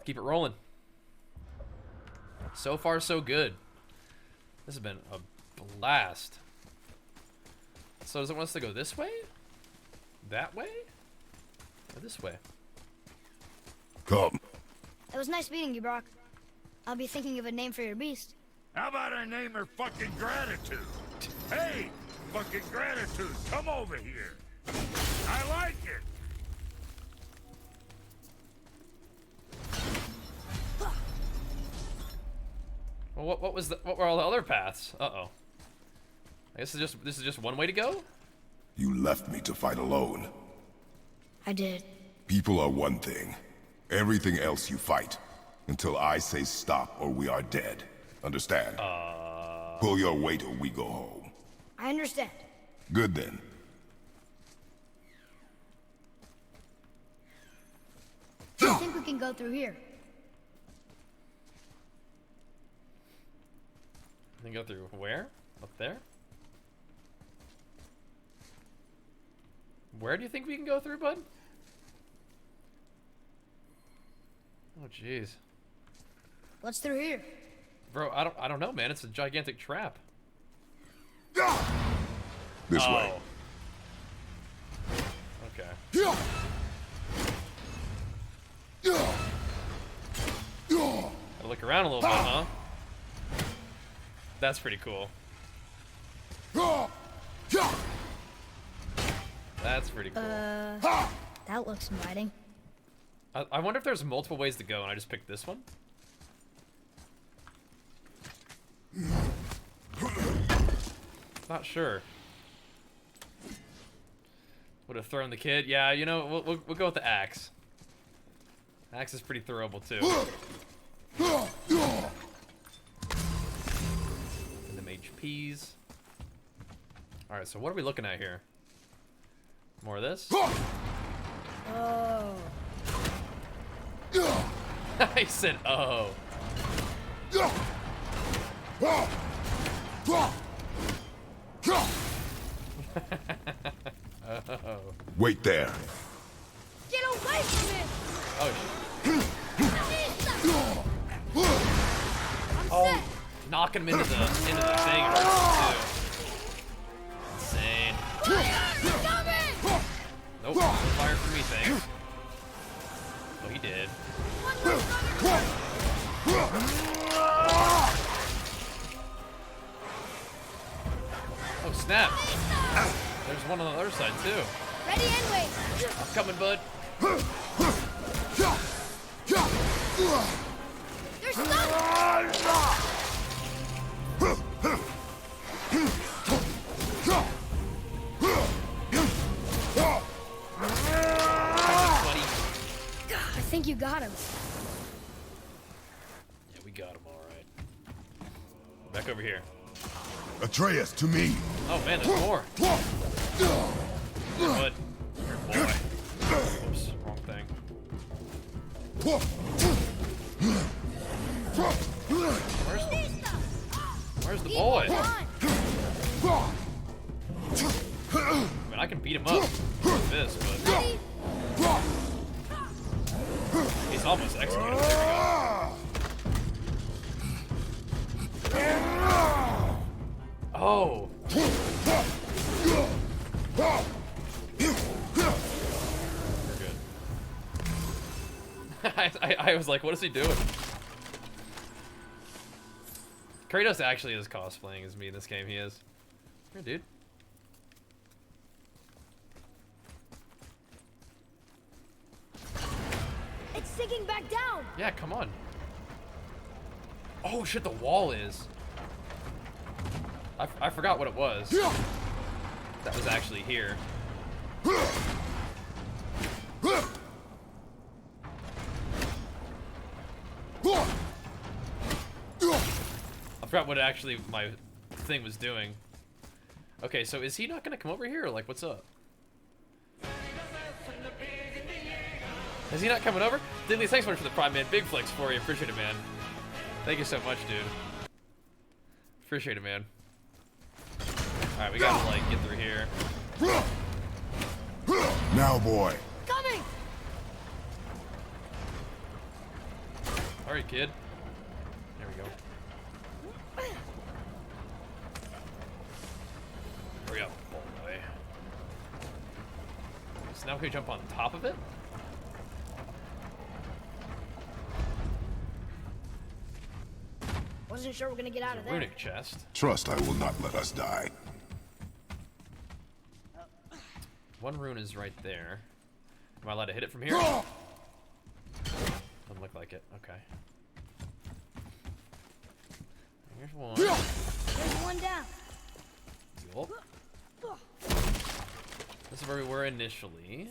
Keep it rolling. So far, so good. This has been a blast. So does it want us to go this way? That way? Or this way? Come. It was nice meeting you, Brock. I'll be thinking of a name for your beast. How about I name her fucking Gratitude? Hey, fucking Gratitude, come over here. I like it. Well, what were all the other paths? Uh-oh. I guess this is just one way to go? You left me to fight alone. I did. People are one thing. Everything else you fight. Until I say stop or we are dead. Understand? Pull your weight or we go home. I understand. Good then. I think we can go through here. And go through where? Up there? Where do you think we can go through, bud? Oh, jeez. What's through here? Bro, I don't know, man. It's a gigantic trap. This way. Okay. Gotta look around a little bit, huh? That's pretty cool. That's pretty cool. That looks inviting. I wonder if there's multiple ways to go and I just picked this one? Not sure. Would have thrown the kid. Yeah, you know, we'll go with the axe. Axe is pretty throwable too. And them HPs. Alright, so what are we looking at here? More of this? Oh. I said, oh. Oh. Wait there. Get away from it! Oh, I'm oh, set. knocking him into the thing too. Insane. Coming! Nope, no fire for me, thanks. Oh, he did. Oh, snap. There's one on the other side, too. Ready and wait. I'm coming, bud. They're stuck! Buddy. I think you got him. Yeah, we got him all right. Back over here. Atreus, to me. Oh, man, there's more. Bud. Boy. Oops, wrong thing. Where's the boy? I mean, I can beat him up with this, but he's almost executed. There we go. Oh. We're good. I was like, what is he doing? Kratos actually is cosplaying as me in this game. He is. Here, dude. It's sinking back down. Yeah, come on. Oh shit, the wall is. I forgot what it was. That was actually here. I forgot what actually my thing was doing. Okay, so is he not gonna come over here, or like, what's up? Is he not coming over? Diddley, thanks so much for the prime, man. Big flex for you. Appreciate it, man. Thank you so much, dude. Appreciate it, man. Alright, we gotta, like, get through here. Now, boy. Coming! Sorry, kid. There we go. Hurry up, boy. So now can we jump on top of it? Wasn't sure we're gonna get out of there. Runic chest. Trust I will not let us die. One rune is right there. Am I allowed to hit it from here? Doesn't look like it. Okay. Here's one. There's one down. Cool. This is where we were initially.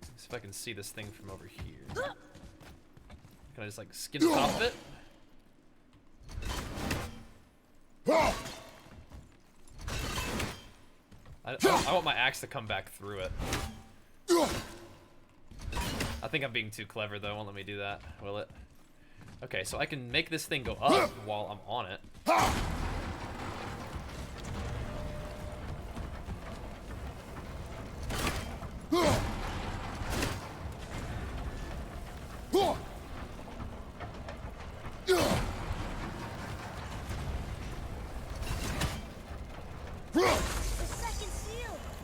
Let's see if I can see this thing from over here. Can I just like skin the top of it? I want my axe to come back through it. I think I'm being too clever though. It won't let me do that, will it? Okay, so I can make this thing go up while I'm on it.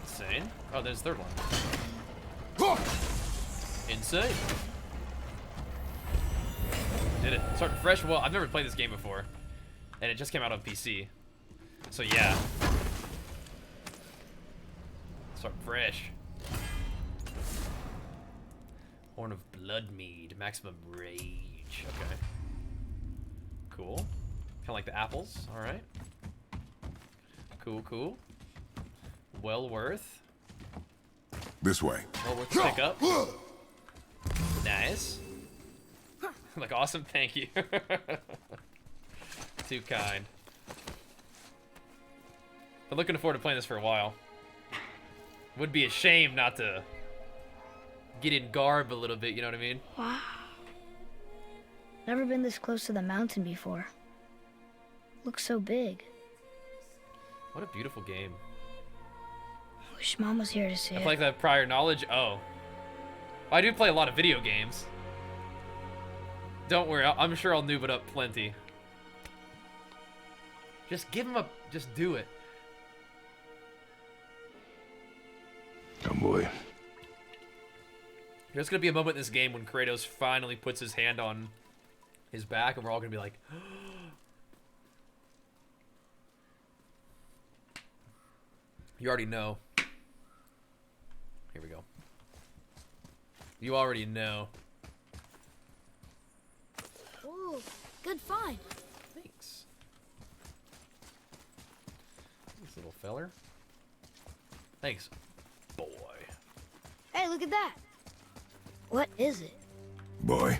Insane. Oh, there's the third one. Insane. Did it. Starting fresh. Well, I've never played this game before. And it just came out on PC. So yeah. Start fresh. Horn of Bloodmead. Maximum Rage. Okay. Cool. Kind of like the apples. Alright. Cool, cool. Well worth. This way. Well worth to pick up. Nice. Like awesome, thank you. Too kind. Been looking forward to playing this for a while. Would be a shame not to get in garb a little bit, you know what I mean? Wow. Never been this close to the mountain before. Looks so big. What a beautiful game. Wish Mom was here to see I it. like that prior knowledge. Oh. I do play a lot of video games. Don't worry, I'm sure I'll noob it up plenty. Just give him a... Just do it. Come, boy. There's gonna be a moment in this game when Kratos finally puts his hand on his back and we're all gonna be like... You already know. Here we go. You already know. Ooh, good find. Thanks. This little feller. Thanks, boy. Hey, look at that. What is it? Boy,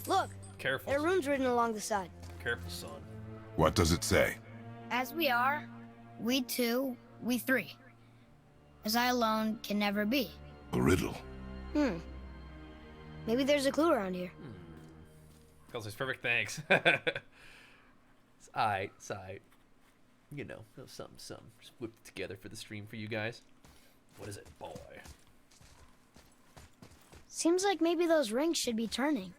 Look, Careful. there are runes written along the side. Careful, son. what does it say? As we are, we two, we three. As I alone can never be. A riddle. Maybe there's a clue around here. Calls us perfect, thanks. It's aight, it's aight. You know, something. Just whipped it together for the stream for you guys. What is it, boy? Seems like maybe those rings should be turning.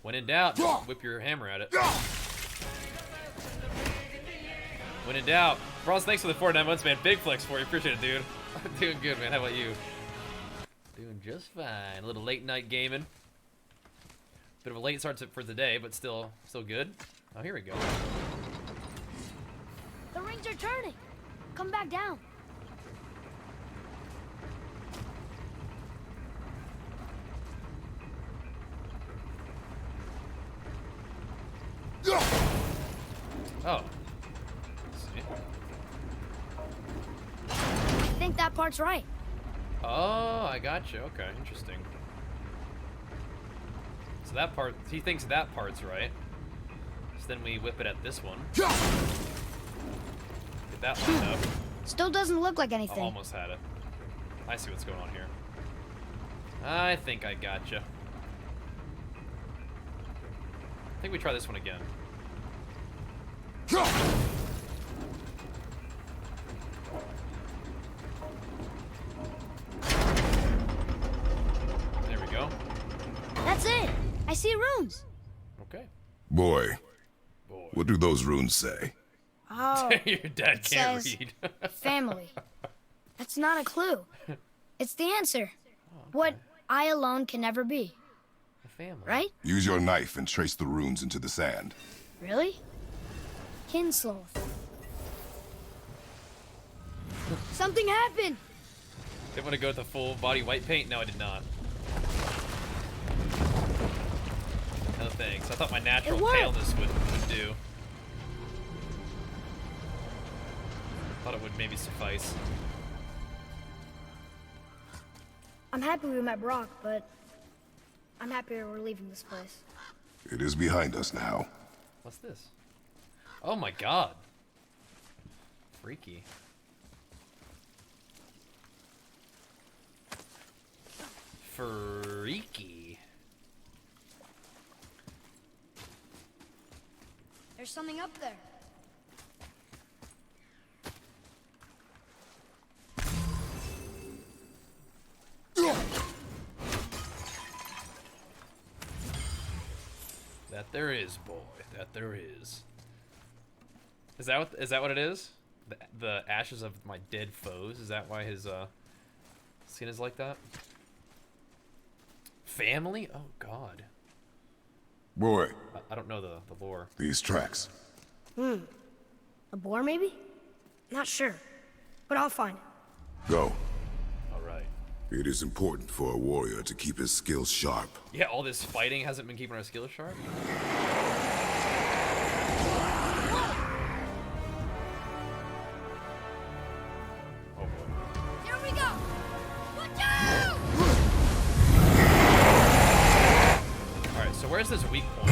When in doubt, just whip your hammer at it. When in doubt. Bronze, thanks for the 4 9 months, man. Big flex for you. Appreciate it, dude. I'm doing good, man. How about you? Doing just fine. A little late night gaming. Bit of a late start for the day, but still good. Oh, here we go. The rings are turning. Come back down. Oh. Let's see. I think that part's right. Oh, I got you. Okay, interesting. So that part, he thinks that part's right. So then we whip it at this one. Get that lined up. Still doesn't look like I anything. almost had it. I see what's going on here. I think I gotcha. I think we try this one again. I see runes. Okay. Boy, Boy. what do those runes say? Oh, Your dad it can't says read. family. That's not a clue. It's the answer. What I alone can never be. A family. Right? Use your knife and trace the runes into the sand. Really? Kinsloth. Something happened! Did want to go with the full body white paint? No, I did not. No thanks. I thought my natural It worked. paleness would do. Thought it would maybe suffice. I'm happy we met Brock, but I'm happier we're leaving this place. It is behind us now. What's this? Oh my god. Freaky. Freaky. There's something up there. That there is, boy. That there is. Is that what it is? The ashes of my dead foes? Is that why his skin is like that? Family? Oh god. Boy, I don't know the lore. these tracks. A boar, maybe? Not sure, but I'll find it. Go. Alright. It is important for a warrior to keep his skills sharp. Yeah, all this fighting hasn't been keeping our skills sharp? Oh boy. Here we go! Watch out! Alright, so where's this weak point?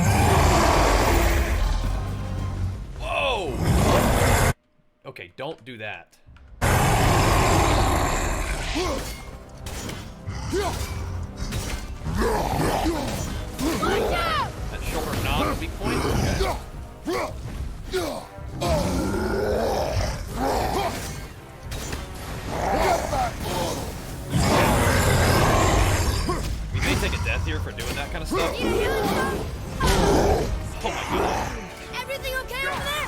Whoa! Okay, don't do that. That shoulder knob, weak point? Okay. We may take a death here for doing that kind of stuff. Oh my god. Everything okay over there?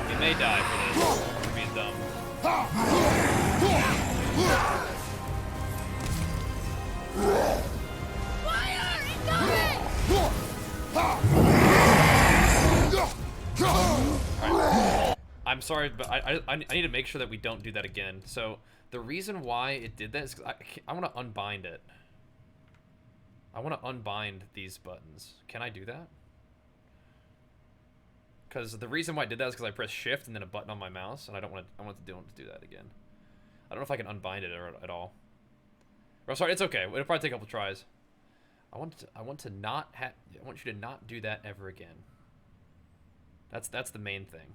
We may die for this. For being dumb. Fire! Incoming! I'm sorry, but I need to make sure that we don't do that again. So the reason why it did that is because I want to unbind it. I want to unbind these buttons. Can I do that? Because the reason why I did that is because I pressed shift and then a button on my mouse, and I don't want to do that again. I don't know if I can unbind it at all. Or sorry, it's okay. It'll probably take a couple tries. I want you to not do that ever again. That's the main thing.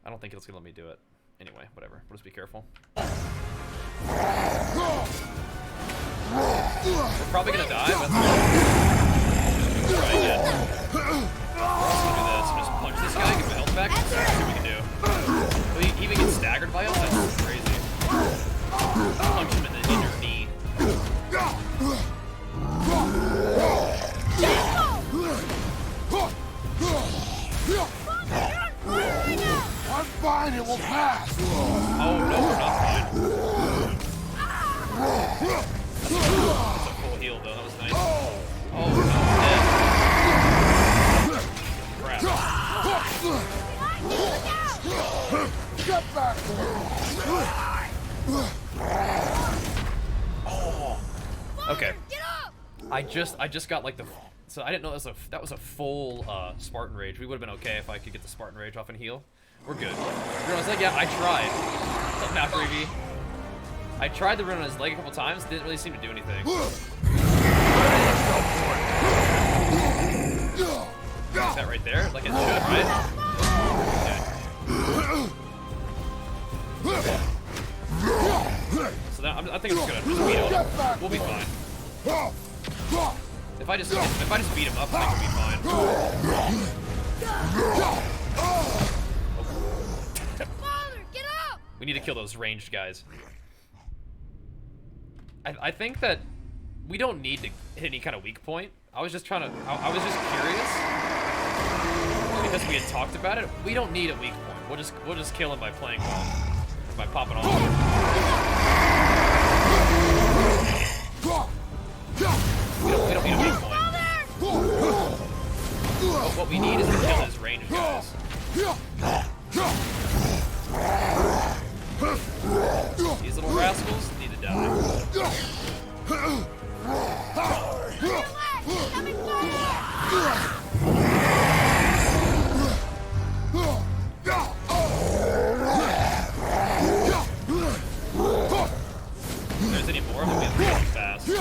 I don't think it's gonna let me do it. Anyway, whatever. We'll just be careful. We're probably gonna die, but let's try again. Let's do this. Just punch this guy, get my health back. See what we can do. Will he even get staggered by us? That's crazy. Punch him in your knee. I'm fine, it will pass. Oh no, we're not fine. That's a full heal though. That was nice. Oh no, we're dead. Crap. Get back! Okay. I just got like the. So I didn't know that was a full Spartan Rage. We would have been okay if I could get the Spartan Rage off and heal. We're good. I was like, yeah, I tried. Not Gravy. I tried the run on his leg a couple times. Didn't really seem to do anything. Is that right there? Like it should, right? Okay. So now I think I'm just gonna beat him. We'll be fine. If I just beat him up, I think we'll be fine. Father, get up! We need to kill those ranged guys. I think that we don't need to hit any kind of weak point. I was just trying to, I was just curious because we had talked about it. We don't need a weak point. We'll just kill him by playing well, by popping off. We don't need a weak point. But what we need is to kill his range guys. These little rascals need to die. If there's any more of them, we have to go fast. Oh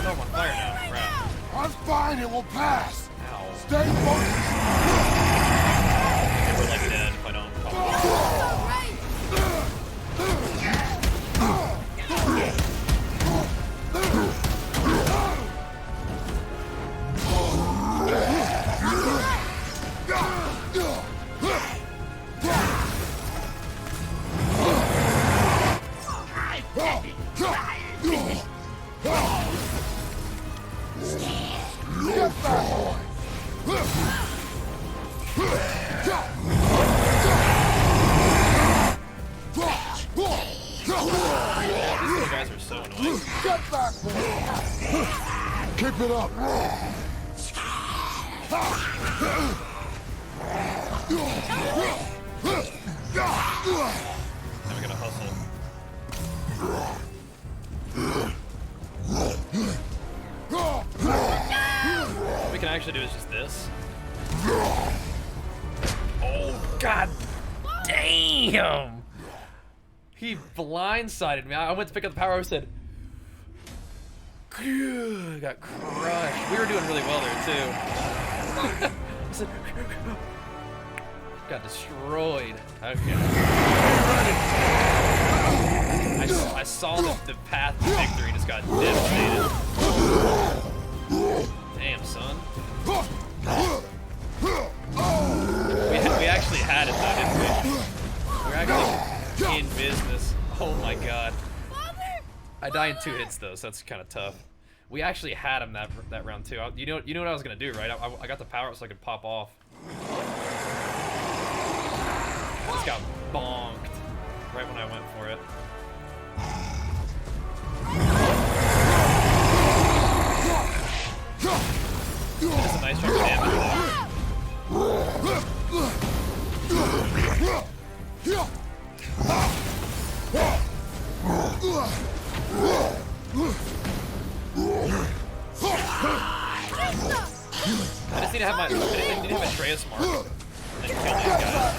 no, I'm on fire now. Crap. I'm fine, it will pass. Ow. Stay focused. We're like dead if I don't pop off. These guys are so annoying. Get back, boy. Keep it up. Now we're gonna hustle. What we can actually do is just this. Oh, god damn! He blindsided me. I went to pick up the power. I said, got crushed. We were doing really well there too. I said, got destroyed. Okay. I saw the path to victory just got devastated. Damn, son. We actually had it though, didn't we? We're actually in business. Oh my god. I died in 2 hits though, so that's kind of tough. We actually had him that round too. You know what I was gonna do, right? I got the power up so I could pop off. I just got bonked right when I went for it. That's a nice chunk of damage I just need to have Atreus mark and then kill these guys.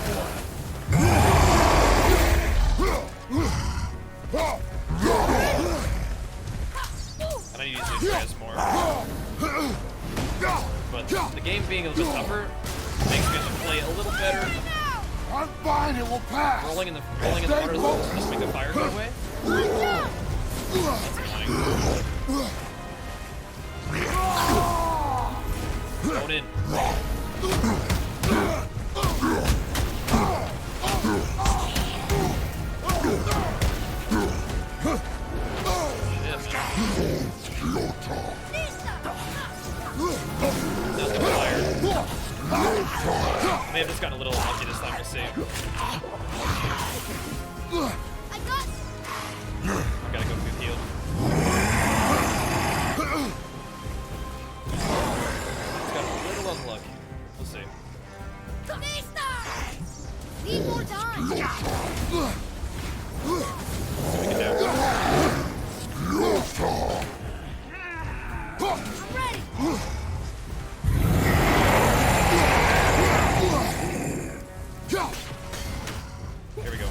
I need to use the Atreus more. But the game being a little bit tougher makes me play it a little better. I'm fine, it will pass. Rolling in the water will just make the fire go away. That's annoying. Going in. That's the fire. May have just gotten a little lucky this time, we'll see. I gotta go get healed. It's got a little unlucky. We'll see. Need more time. See what we can do. I'm ready. Here we go.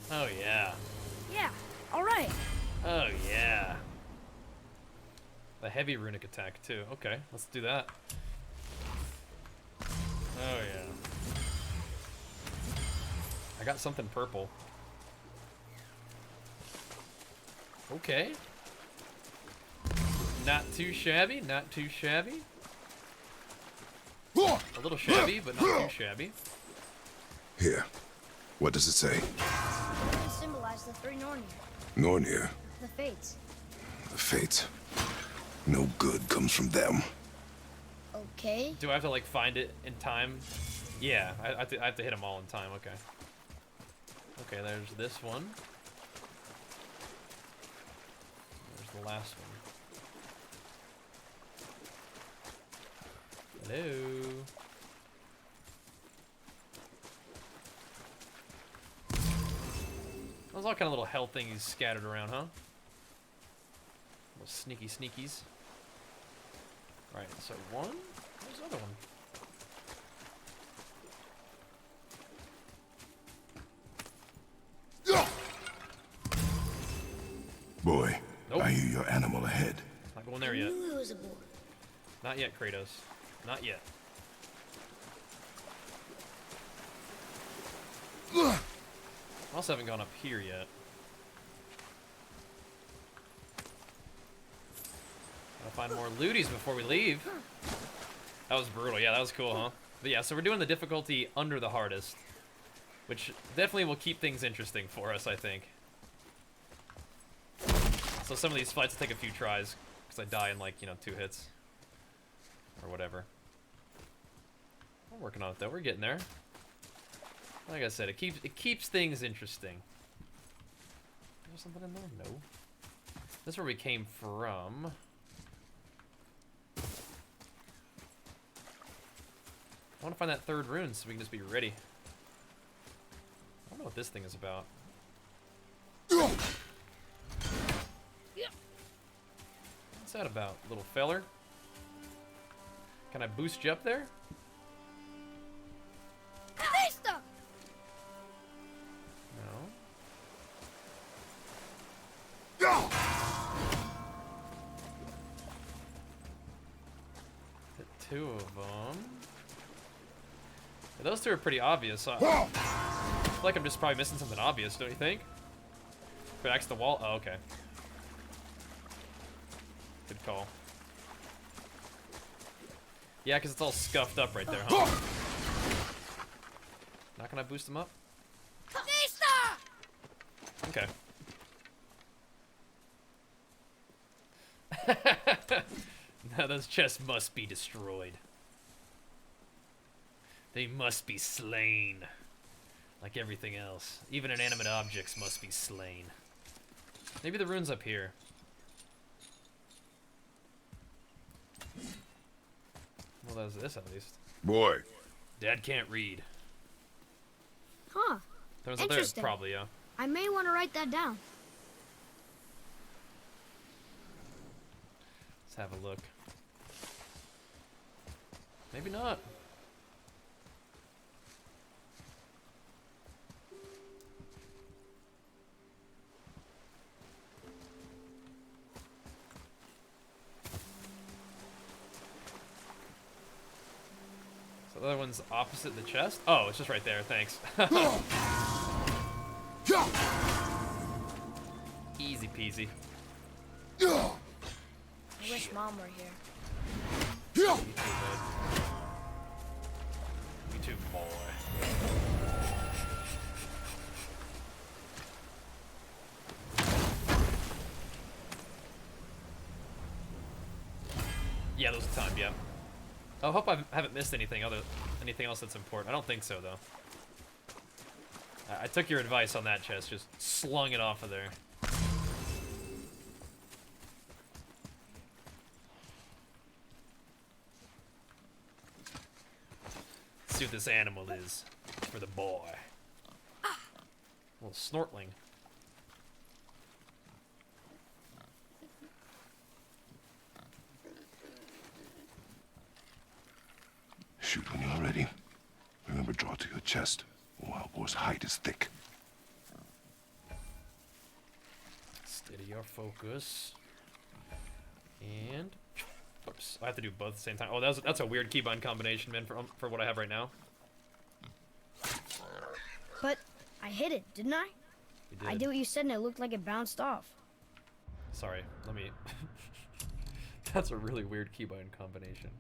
Oh, yeah. Yeah, alright. Oh, yeah. The heavy runic attack, too. Okay, let's do that. Oh, yeah. I got something purple. Okay. Not too shabby, not too shabby. A little shabby, but not too shabby. Here. What does it say? It symbolizes the three Nornir, Nornir. the Fates. The Fates. No good comes from them. Okay. Do I have to, like, find it in time? Yeah, I have to hit them all in time, okay. Okay, there's this one. There's the last one. Hello. Those all kind of little hell things scattered around, huh? Little sneaky sneakies. Alright, so one. Where's the other one? Boy, Nope. I hear your animal ahead. Not going there yet. Knew it was a boy. Not yet, Kratos. Not yet. I also haven't gone up here yet. Gotta find more looties before we leave. That was brutal. Yeah, that was cool, huh? But yeah, so we're doing the difficulty under the hardest, which definitely will keep things interesting for us, I think. So some of these fights will take a few tries, because I die in, like, you know, 2 hits. Or whatever. We're working on it, though. We're getting there. Like I said, it keeps things interesting. Is there something in there? No. This is where we came from. I want to find that third rune so we can just be ready. I don't know what this thing is about. What's that about, little feller? Can I boost you up there? Vista! No. Hit 2 of them. Yeah, those 2 are pretty obvious. So I feel like I'm just probably missing something obvious, don't you think? Back to the wall. Oh, okay. Good call. Yeah, because it's all scuffed up right there, huh? Not gonna boost them up? Vista! Okay. Now those chests must be destroyed. They must be slain. Like everything else. Even inanimate objects must be slain. Maybe the rune's up here. Well, that was this at least. Boy, Dad can't read. Huh. That was up there, Interesting. probably, yeah. I may want to write that down. Let's have a look. Maybe not. So the other one's opposite the chest? Oh, it's just right there, thanks. Easy peasy. I wish Mom were here. Me too, bud. Me too, boy. Yeah, those are time, yeah. I hope I haven't missed anything else that's important. I don't think so, though. I took your advice on that chest, just slung it off of there. Let's see what this animal is for the boy. Little snortling. shoot when you're ready. Remember, draw to your chest, while Or's hide is thick. Steady your focus. And oops, I have to do both at the same time. Oh, that's a weird keybind combination, man, for what I have right now. But I hit it, didn't I? You did. I did what you said and it looked like it bounced off. Sorry, let me... That's a really weird keybind combination.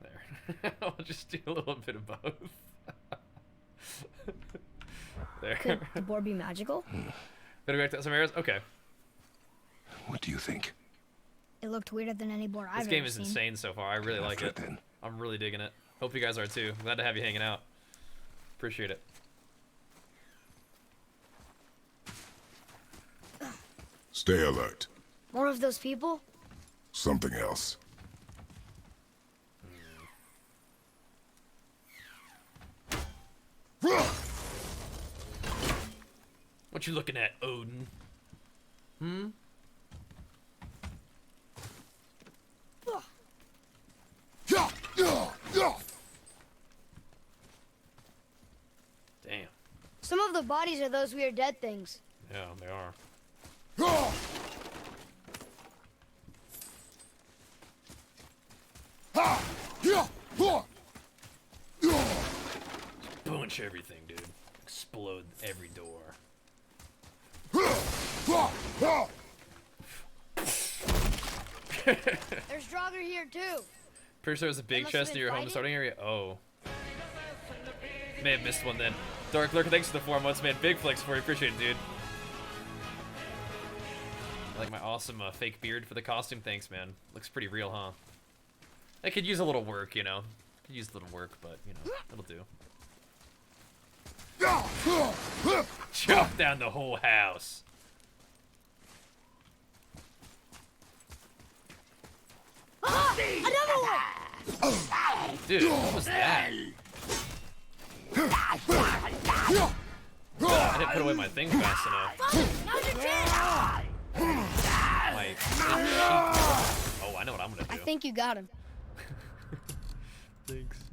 There. I'll just do a little bit of both. There. Could the board be magical? Better back to some arrows? Okay. What do you think? It looked weirder than any board I've This ever game is seen. insane so far. I really like After it. then. I'm really digging it. Hope you guys are too. Glad to have you hanging out. Appreciate it. Stay alert. More of those people? Something else. What you looking at, Odin? Hmm? Damn. Some of the bodies are those weird dead things. Yeah, they are. Punch everything, dude. Explode every door. There's Draugr here too. Pretty sure there's a big must have chest been near your home fighting? starting area. Oh. May have missed one then. Dark Lurker, thanks for the 4 months, man. Big flex for you. Appreciate it, dude. I like my awesome fake beard for the costume. Thanks, man. Looks pretty real, huh? I could use a little work, you know. Could use a little work, but, you know, it'll do. Chop down the whole house. Another one! Dude, what was that? I didn't put away my thing fast enough. Now's your chance! My oh, I know what I'm gonna do. I think you got him. Thanks.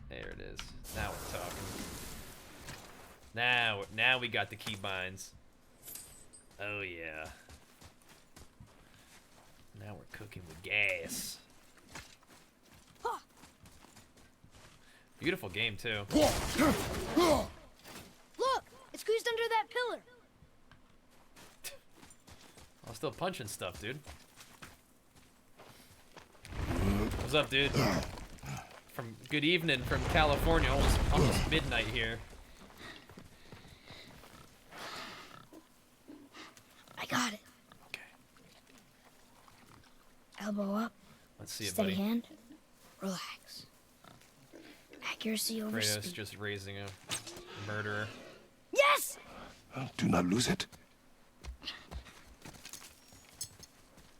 There it is. Now we're talking. Now we got the keybinds. Oh yeah. Now we're cooking with gas. Beautiful game too. Look! It's squeezed under that pillar. I'm still punching stuff, dude. What's up, dude? From good evening from California, almost midnight here. I got it. Okay, Elbow up. let's see it, Steady buddy. hand. Relax. Accuracy over Kratos speed. just raising a murderer. Yes! Do not lose it.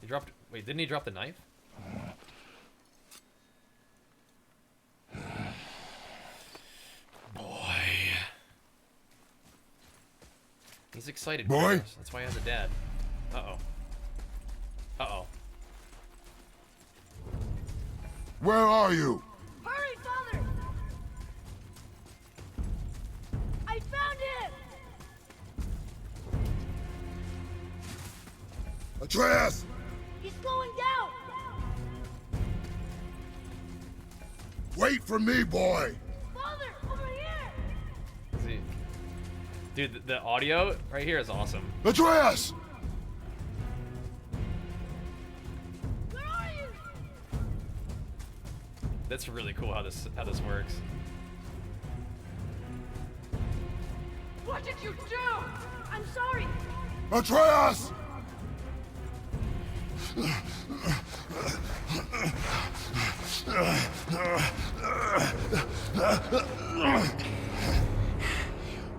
He dropped. Wait, didn't he drop the knife? Boy. He's excited. Boy? Kratos. That's why he has a dad. Uh-oh. Uh-oh. Where are you? Hurry, Father! I found him! Atreus! He's slowing down! Wait for me, boy! Father, over here! See? Dude, the audio right here is awesome. Atreus! Where are you? That's really cool how this works. What did you do? I'm sorry. Atreus!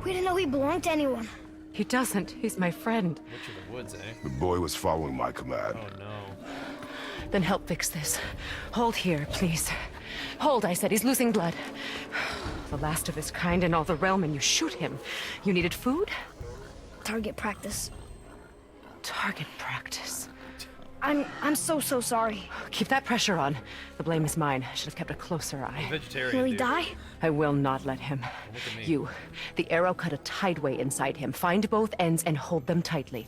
We didn't know he belonged to anyone. He doesn't. He's my friend. Witch of the Woods, eh? The boy was following my command. Oh no. Then help fix this. Hold here, please. Hold, I said. He's losing blood. The last of his kind in all the realm, and you shoot him. You needed food? Target practice. Target practice. I'm so sorry. Keep that pressure on. The blame is mine. I should have kept a closer eye. Vegetarian. Will he dude. die? I will not let him. Look at me. You, the arrow cut a tideway inside him. Find both ends and hold them tightly.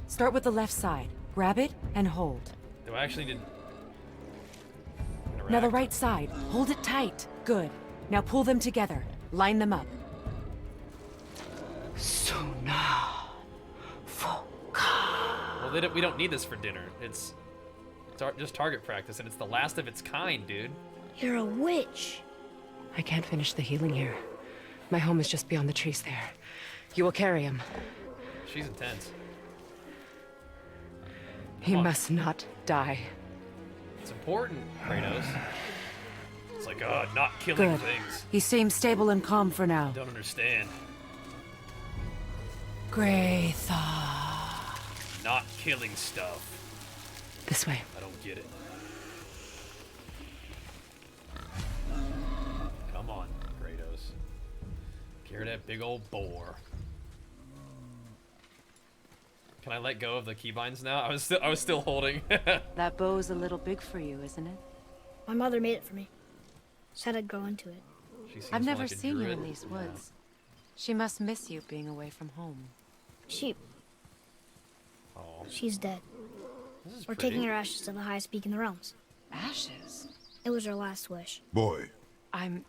Start with the left side. Grab it and hold. Do I actually need to Now the right side. Hold it tight. Good. Now pull them together. Line them up. Well, we don't need this for dinner. It's just target practice, and it's the last of its kind, dude. You're a witch. I can't finish the healing here. My home is just beyond the trees there. You will carry him. She's intense. He on. must not die. It's important, Kratos. It's like, not killing Good. things. He seems stable and calm for now. Don't understand. Graythaw. Not killing stuff. This way. I don't get it. Come on, Kratos. Carry that big old boar. Can I let go of the keybinds now? I was still holding. That bow's a little big for you, isn't it? My mother made it for me. Said I'd grow into it. She seems I've more never like a seen you druid. in these woods. She must miss you being away from home. Oh, She's dead. this is We're pretty. taking her ashes to the highest peak in the realms. Ashes? It was her last wish. Boy, I'm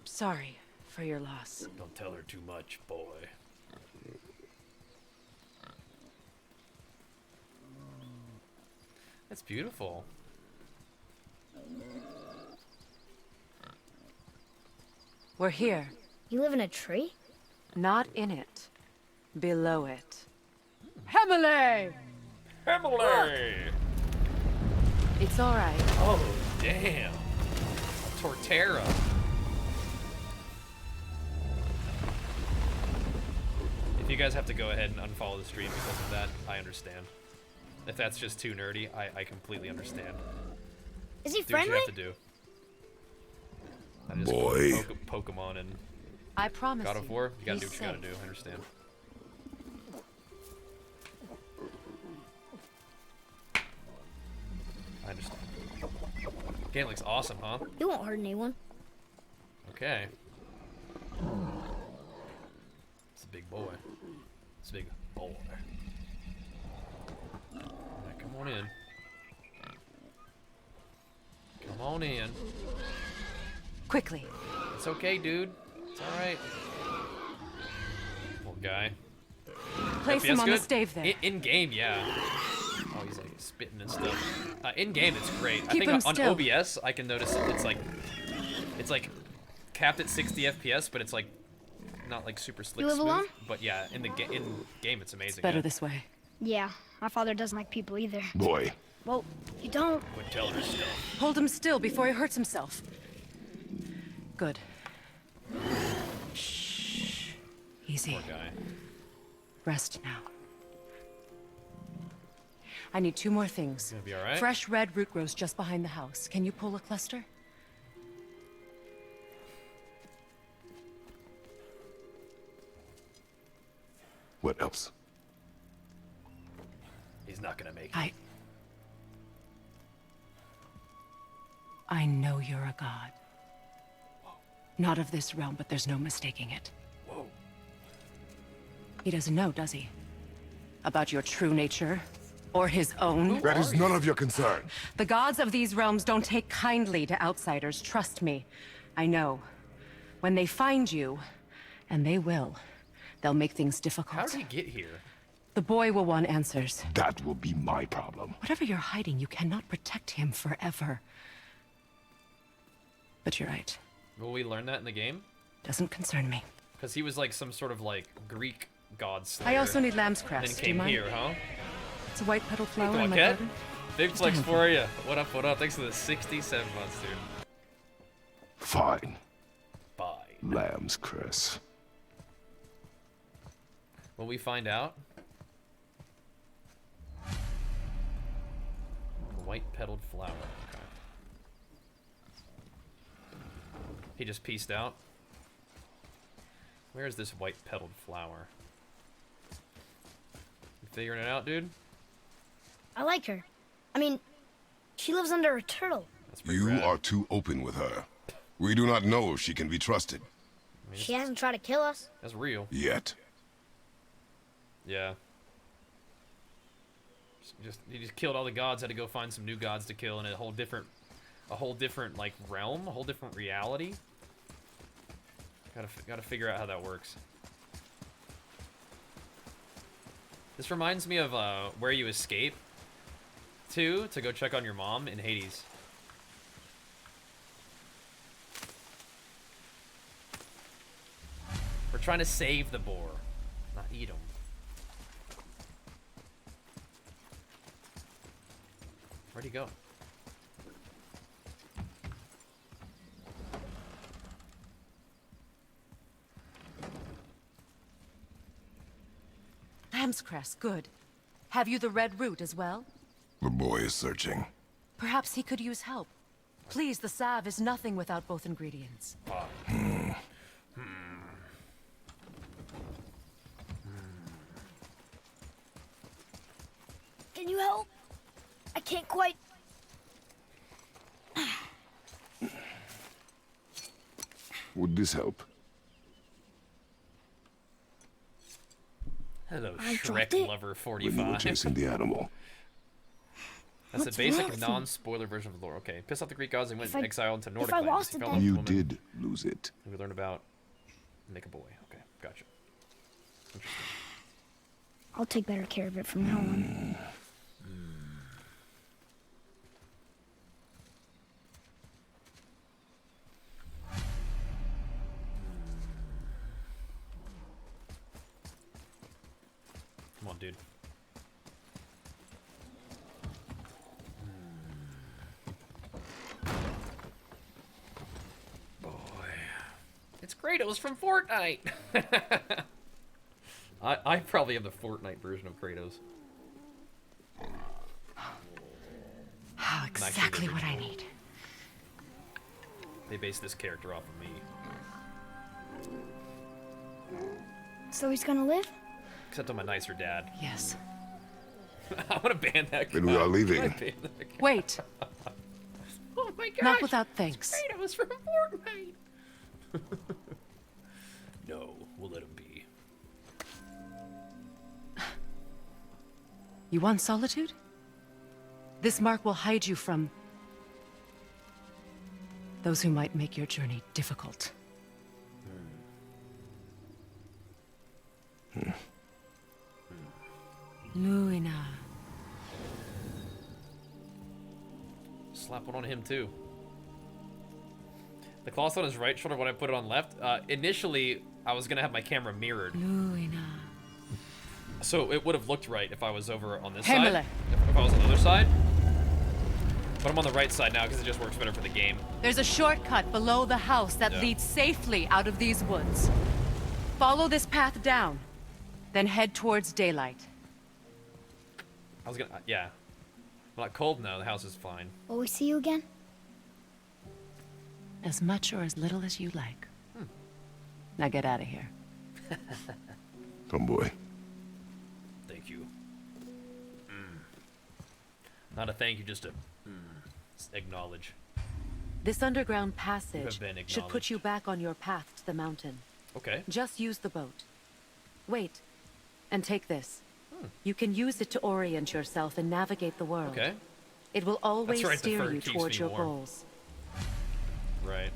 sorry for your loss. Don't tell her too much, boy. That's beautiful. We're here. You live in a tree? Not in it. Below it. Hemele! Emily! It's all right. Oh, damn. Torterra. If you guys have to go ahead and unfollow the stream because of that, I understand. If that's just too nerdy, I completely understand. Is he Do what you friendly? have to do. I just Boy. Pokemon and I promise God of War, you gotta do he's what you gotta safe. do, I understand. I understand. Game looks awesome, huh? He won't hurt anyone. Okay. It's a big boy. It's a big boy. Alright, come on in. Come on in. Quickly. It's okay, dude. It's alright. Poor guy. Place FPS him on the good? stave there. In game, yeah. Oh, he's like spitting and stuff. In game, it's great. I Keep think him on still. OBS, I can notice it's like capped at 60 FPS, but it's like not like super slick You live smooth. alone? But yeah, in game, it's amazing. Better yeah. this way. Yeah, my father doesn't like people either. boy, Well, you don't. Would tell her stuff. Hold him still before he hurts himself. Good. Shh. Easy. Poor guy. Rest now. I need 2 more things. Gonna be all right? Fresh red root grows just behind the house. Can you pull a cluster? what else? He's not gonna make it. I know you're a god. Not of this realm, but there's no mistaking it. Whoa. He doesn't know, does he? About your true nature? Or his own? that is none of your concern. The gods of these realms don't take kindly to outsiders, trust me. I know. When they find you, and they will, they'll make things How difficult. did he get here? The boy will want answers. That will be my problem. Whatever you're hiding, you cannot protect him forever. But you're right. Will we learn that in the game? Doesn't concern me. Because he was like some sort of like Greek god slayer. I also need lamb's Then crest. Do you came mind? here, huh? It's a white petal flower in my Cat? garden. Big flex for you. What up, what up? Thanks for the 67 months, dude. Fine. Bye. Lamb's Chris. Will we find out? White petaled flower. Okay. He just pieced out. Where is this white petaled flower? figuring it out, dude? I like her. I mean, she lives under a turtle. That's pretty You rad. are too open with her. We do not know if she can be trusted. She hasn't tried to kill us. That's real. Yet. Yeah. He just killed all the gods. Had to go find some new gods to kill in a whole different like realm, a whole different reality. Gotta figure out how that works. This reminds me of where you escape to go check on your mom in Hades. We're trying to save the boar, not eat him. Where'd he go? Lamb's cress, good. Have you the red root as well? The boy is searching. Perhaps he could use help. Please, the salve is nothing without both ingredients. Can you help? I can't quite. Would this help? Hello, I Shrek dropped it. Lover When you were 45. chasing the animal. That's What's the wrong basic with you? non-spoiler version of the lore. Okay, piss off the Greek gods and went If I- exile into Nordic I lands. lost He it, fell in then- love You with a woman. did lose it. We learned about make a boy. Okay, gotcha. Interesting. I'll take better care of it from now on. Come on, dude. Boy. It's Kratos from Fortnite! I probably have the Fortnite version of Kratos. Oh, exactly what I need. They based this character off of me. So he's gonna live? Except I'm a nicer dad. Yes. I want to ban that guy. Then we are leaving. Can I ban that guy? Wait, Oh my gosh! not without thanks. Kratos from Fortnite! No, we'll let him be. You want solitude? This mark will hide you from those who might make your journey difficult. Luina. Slap one on him too. The cloth on his right shoulder when I put it on left. Initially, I was gonna have my camera mirrored, Luina. so it would have looked right if I was over on this Heimele. side. If I was on the other side. But I'm on the right side now because it just works better for the game. There's a shortcut below the house that Yeah. leads safely out of these woods. Follow this path down, then head towards daylight. I was gonna, yeah. I'm not cold now. The house is fine. Will we see you again? As much or as little as you like. Now get out of here. Come, boy. Thank you. Not a thank you, just a acknowledge. This underground You passage have been should put you acknowledged. back on your path to the mountain. Okay. Just use the boat. Wait, and take this. You can use it to orient yourself and navigate the world. Okay. It will always right, the steer fur you keeps towards me your warm. goals. Right.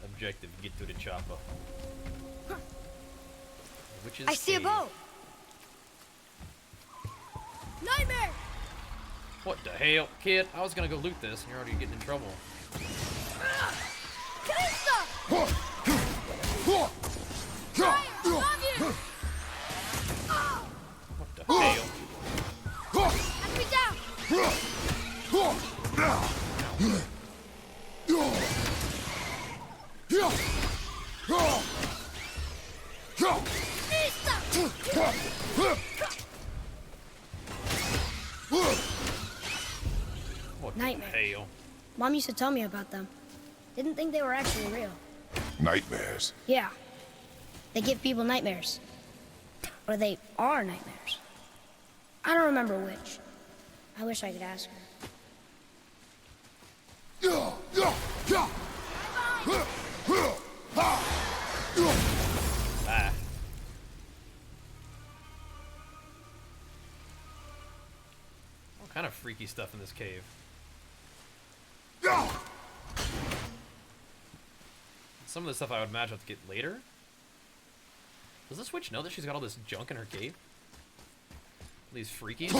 Objective: get to the chopper. Which is I see a boat. Nightmare! What the hell, kid? I was gonna go loot this, and you're already getting in trouble. Calista! What the hell? Knock me down! What Nightmare. the hell? Mom used to tell me about them. Didn't think they were actually real. Nightmares. Yeah. They give people nightmares. or they are nightmares. I don't remember which. I wish I could ask her. Ah. All kind of freaky stuff in this cave. Some of the stuff I would imagine I'll have to get later. Does this witch know that she's got all this junk in her cave? These freakies?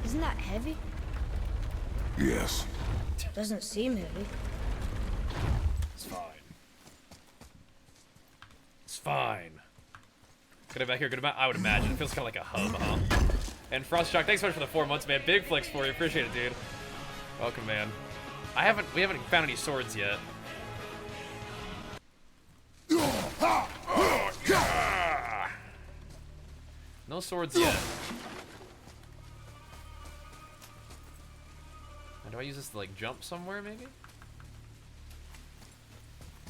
Isn't that heavy? Yes. Doesn't seem heavy. It's fine. It's fine. Get it back here, good amount. I would imagine. It feels kind of like a hub, huh? And Frostshock, thanks so much for the 4 months, man. Big flicks for you. Appreciate it, dude. Welcome, man. We haven't found any swords yet. No swords yet. Now, do I use this to, like, jump somewhere, maybe?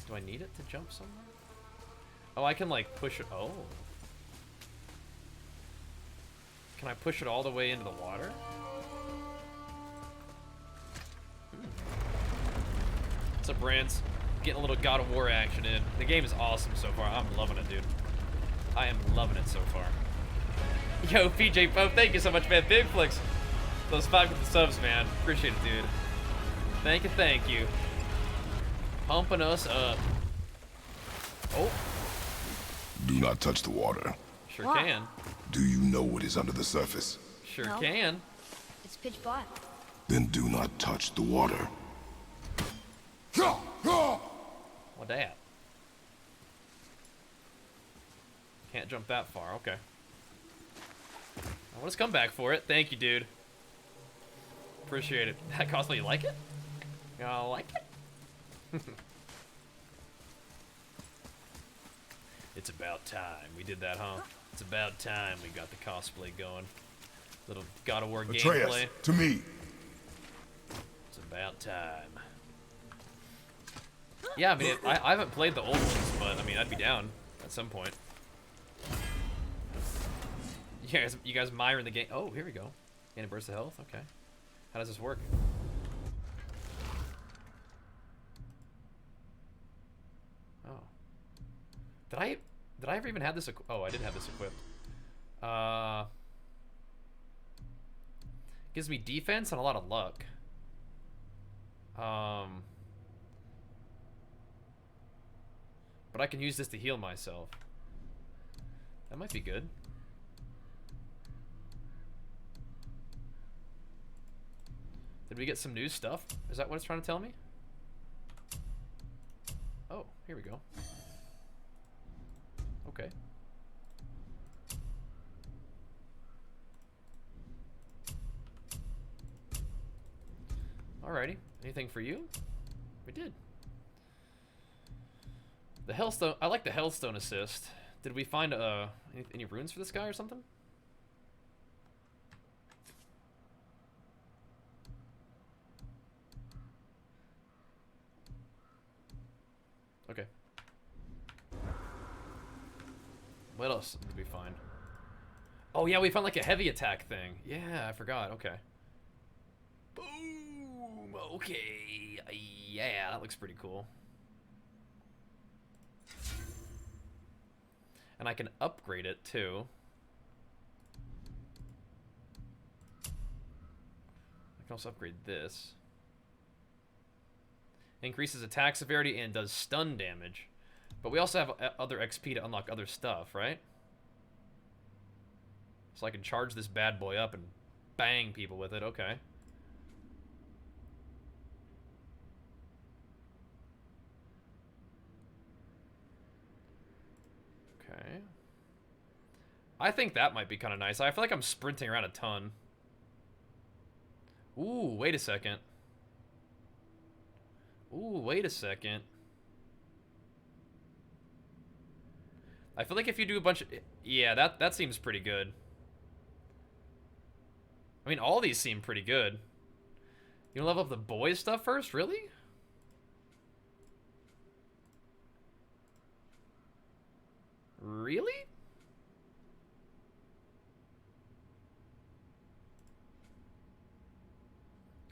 Do I need it to jump somewhere? Oh, I can, like, push it. Oh. Can I push it all the way into the water? What's up, Brands? Getting a little God of War action in. The game is awesome so far. I'm loving it, dude. I am loving it so far. Yo, PJ Pope, thank you so much, man. Big flicks. Those 5 with the subs, man. Appreciate it, dude. Thank you. Pumping us up. Oh. Do not touch the water. Sure Why? can. Do you know what is under the surface? Sure No. can. It's pitch black. Then do not touch the water. What that? Can't jump that far. Okay. Well, let's come back for it. Thank you, dude. Appreciate it. That cosplay, you like it? Y'all like it? It's about time. We did that, huh? It's about time we got the cosplay going. Little God of War gameplay. Atreus, to me. It's about time. Yeah, I mean, I haven't played the old ones, but I mean, I'd be down at some point. You guys miring the game. Oh, here we go. Gain a burst of health. Okay. How does this work? Oh. Did I ever even have this? Oh, I did have this equipped. Gives me defense and a lot of luck. But I can use this to heal myself. That might be good. Did we get some new stuff? Is that what it's trying to tell me? Oh, here we go. Okay. Alrighty. Anything for you? We did. The Hellstone. I like the Hellstone assist. Did we find any runes for this guy or something? Okay. What else did we find? Oh yeah, we found like a heavy attack thing. Yeah, I forgot. Okay. Boom. Okay. Yeah, that looks pretty cool. And I can upgrade it too. I can also upgrade this. Increases attack severity and does stun damage. But we also have other XP to unlock other stuff, right? So I can charge this bad boy up and bang people with it. Okay. Okay. I think that might be kind of nice. I feel like I'm sprinting around a ton. Ooh, wait a second. Ooh, wait a second. I feel like if you do a bunch of... Yeah, that seems pretty good. I mean, all these seem pretty good. You level up the boys stuff first? Really? Really?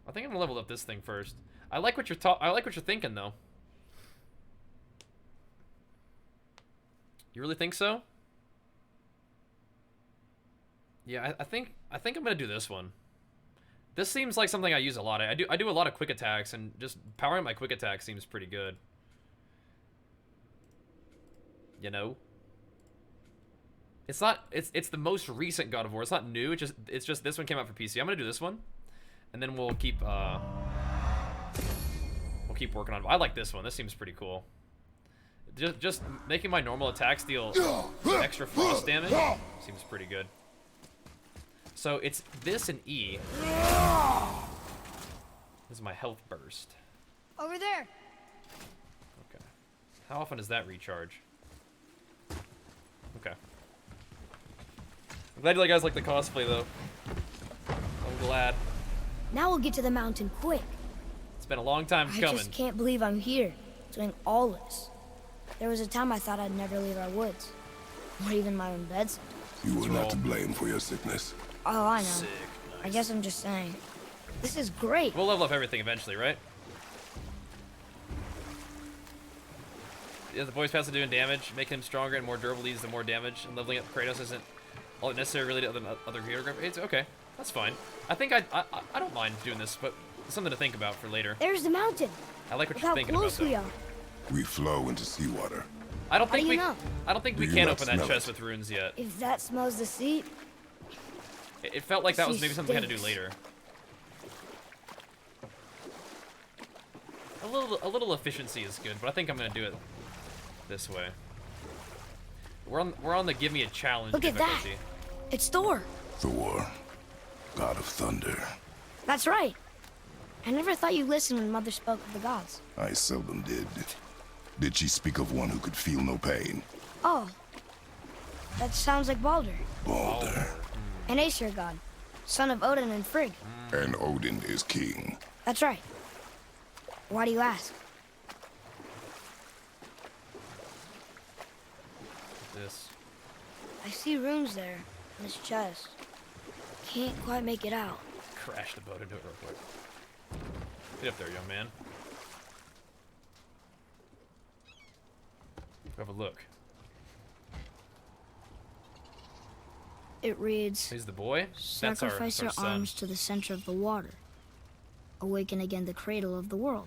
I think I'm gonna level up this thing first. I like what you're thinking though. You really think so? Yeah, I think I'm gonna do this one. This seems like something I use a lot. I do a lot of quick attacks, and just powering my quick attack seems pretty good. You know? It's the most recent God of War. It's not new. It's just this one came out for PC. I'm gonna do this one, and then we'll keep working on it. I like this one. This seems pretty cool. Just making my normal attacks deal extra frost damage seems pretty good. So it's this and E. This is my health burst. Over there. Okay. How often does that recharge? Okay. I'm glad you guys like the cosplay though. I'm glad. Now we'll get to the mountain quick. It's been a long time I coming. just can't believe I'm here, doing all this. There was a time I thought I'd never leave our woods, or even my own beds. You were not to blame for your sickness. Oh, I know. Sick. I guess I'm just saying. This is great. We'll level up everything eventually, right? Yeah, the voice pass are doing damage, making him stronger and more durable leads to more damage, and leveling up Kratos isn't all necessary really to other hero grades. Okay, that's fine. I think I don't mind doing this, but it's something to think about for later. There's the mountain. I like what Look you're how thinking about close we though. are. We flow into seawater. I don't think do we you know? I don't think we Do you can not open that smell chest it? with runes yet. If that smells the sea, It felt like that was She maybe something we had to do stinks. later. A little efficiency is good, but I think I'm gonna do it this way. We're on the give me a challenge look at that. difficulty. It's Thor. Thor, god of thunder. That's right. I never thought you listened when Mother spoke of the gods. I seldom did. Did she speak of one who could feel no pain? Oh, that sounds like Baldur, Balder. an Aesir god, son of Odin and Frigg. And Odin is king. That's right. Why do you ask? This. I see runes there in this chest. Can't quite make it out. Crash the boat into it real quick. Get up there, young man. Have a look. It reads, He's the boy? sacrifice your son. arms to the center of the water. Awaken again the cradle of the world.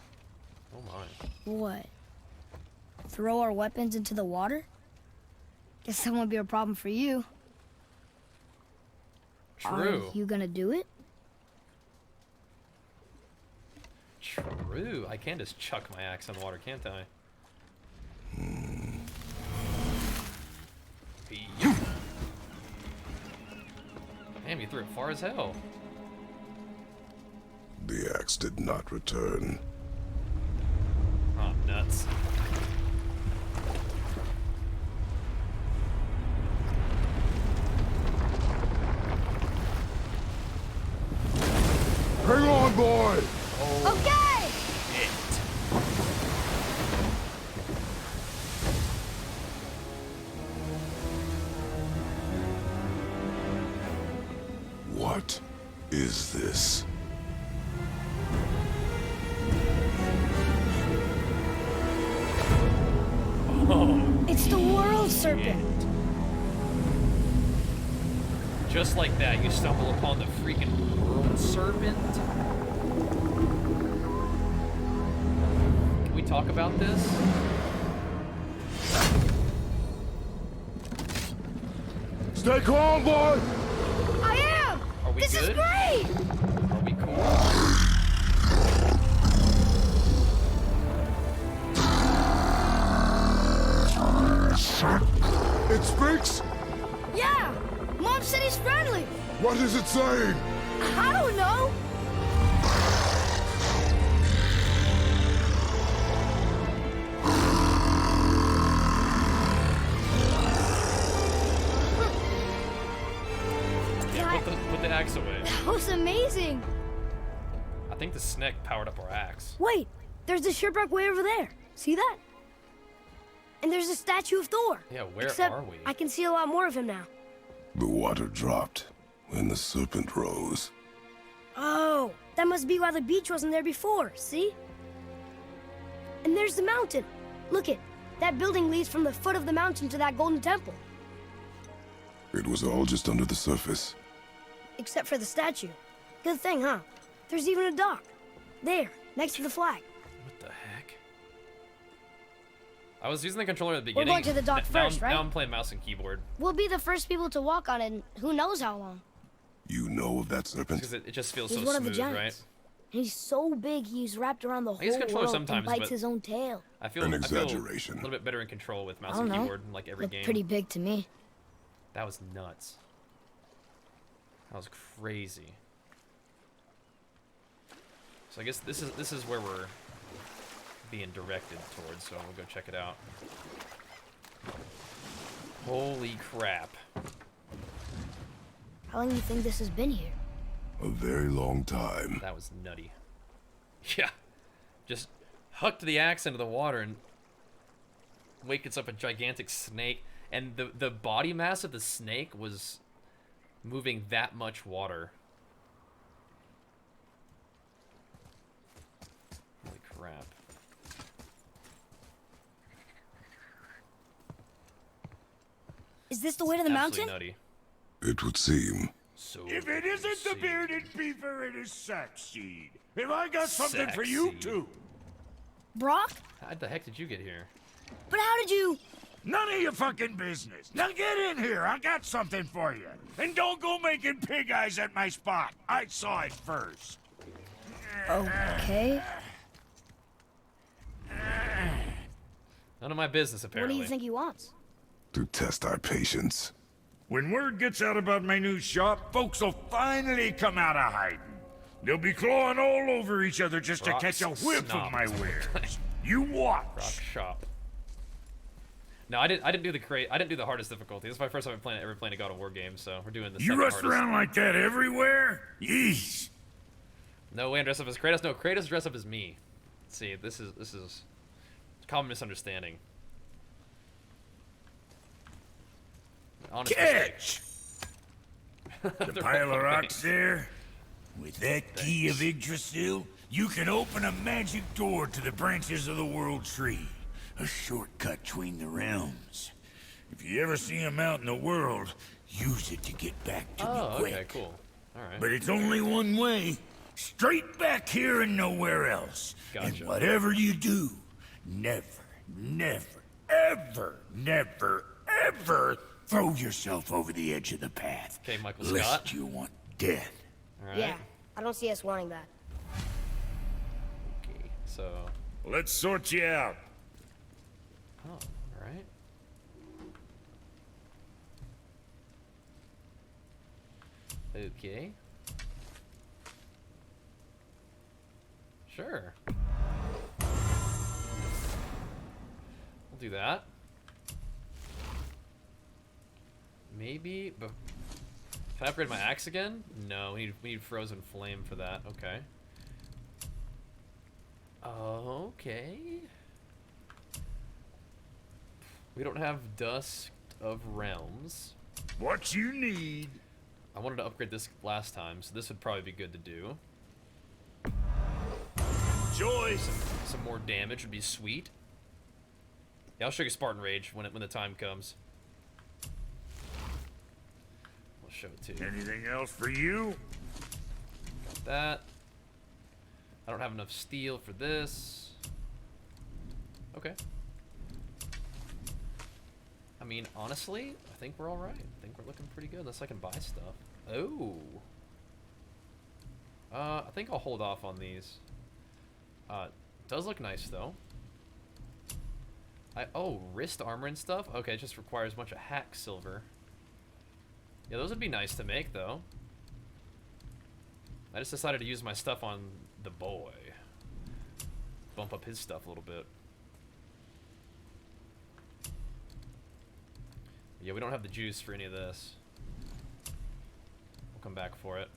Oh my. What? Throw our weapons into the water? Guess that won't be a problem for you. True. Are you gonna do it? True. I can just chuck my axe in the water, can't I? Yep. Damn, you threw it far as hell. The axe did not return. Oh, nuts. Hang on, boy! Okay! Shit. What is this? It's the world serpent. Just like that, you stumble upon the freaking world serpent. Can we talk about this? Stay calm, boy! I am! Are we This good? is great! Are we cool? It speaks? Yeah! Mom said he's friendly! What is it saying? I don't know! Yeah, put the axe away. That was think the snake powered up our axe. Wait, there's a shipwreck way over there. See that? And there's a statue of Thor. Yeah, where Except are we? I can see a lot more of him now. The water dropped when the serpent rose. Oh, that must be why the beach wasn't there before, see? And there's the mountain. Look it, that building leads from the foot of the mountain to that golden temple. It was all just under the surface. Except for the statue. Good thing, huh? There's even a dock. There, next to the flag. What the heck? I was using the controller at the We're beginning. going to the dock Now first, I'm- right? Now I'm playing mouse and keyboard. We'll be the first people to walk on it in who knows how long. You know of that serpent? Because it just feels He's so one of the smooth, giants. right? He's so big he's wrapped around the use whole controller world sometimes, and bites but- his own tail. I feel An I feel exaggeration. a little bit better in control with mouse I don't and know. keyboard in like every Looked game. pretty big to me. That was nuts. That was crazy. So I guess this is where we're being directed towards, so we'll go check it out. Holy crap. How long do you think this has been here? A very long time. That was nutty. Yeah. Just hucked the axe into the water and wakes up a gigantic snake. And the body mass of the snake was moving that much water. Holy crap. Is this the way to the Absolutely mountain? nutty. It would seem. So If it isn't the bearded beaver, it is Sackseed. Have I got something for you Sackseed. too? Brock? How the heck did you get here? But how did you... None of your fucking business. Now get in here. I got something for you. And don't go making pig eyes at my spot. I saw it first. Okay. None of my business, What apparently. do you think he wants? To test our patience. When word gets out about my new shop, folks will finally come out of hiding. They'll be clawing all over each other just to Rock catch a whiff snob. of my wares. You watch. Rock shop. No, I didn't do the hardest difficulty. This is my first time ever playing a God of War game, so we're doing the You second rush hardest. around like that everywhere? Yeesh. No way, I'm dressed up as Kratos. No, Kratos dressed up as me. See, this is a common misunderstanding. Honest mistake. Catch! The pile of rocks there? With that key of Yggdrasil, you can open a magic door to the branches of the World Tree. A shortcut between the realms. If you ever see him out in the world, use it to get back to me Oh, quick. okay, cool. All right. But it's only one way. Straight back here and nowhere else. Gotcha. And whatever you do, never, never, ever, never, ever throw yourself over the edge of the path. Okay, Michael lest Scott. you want death. All right. Yeah, I don't see us wanting that. Okay. So, Let's sort you out. oh, all right. Okay. Sure. We'll do that. Maybe, but can I upgrade my axe again? No, we need frozen flame for that. Okay. Okay. We don't have Dusk of Realms. What you need. I wanted to upgrade this last time, so this would probably be good to do. Joyce. Some more damage would be sweet. Yeah, I'll show you Spartan Rage when the time comes. We'll show it to you. Anything else for you? Got that. I don't have enough steel for this. Okay. I mean, honestly, I think we're alright. I think we're looking pretty good, unless I can buy stuff. Oh. I think I'll hold off on these. Does look nice, though. Oh, wrist armor and stuff? Okay, it just requires a bunch of hack silver. Yeah, those would be nice to make, though. I just decided to use my stuff on the boy. Bump up his stuff a little bit. Yeah, we don't have the juice for any of this. We'll come back for it.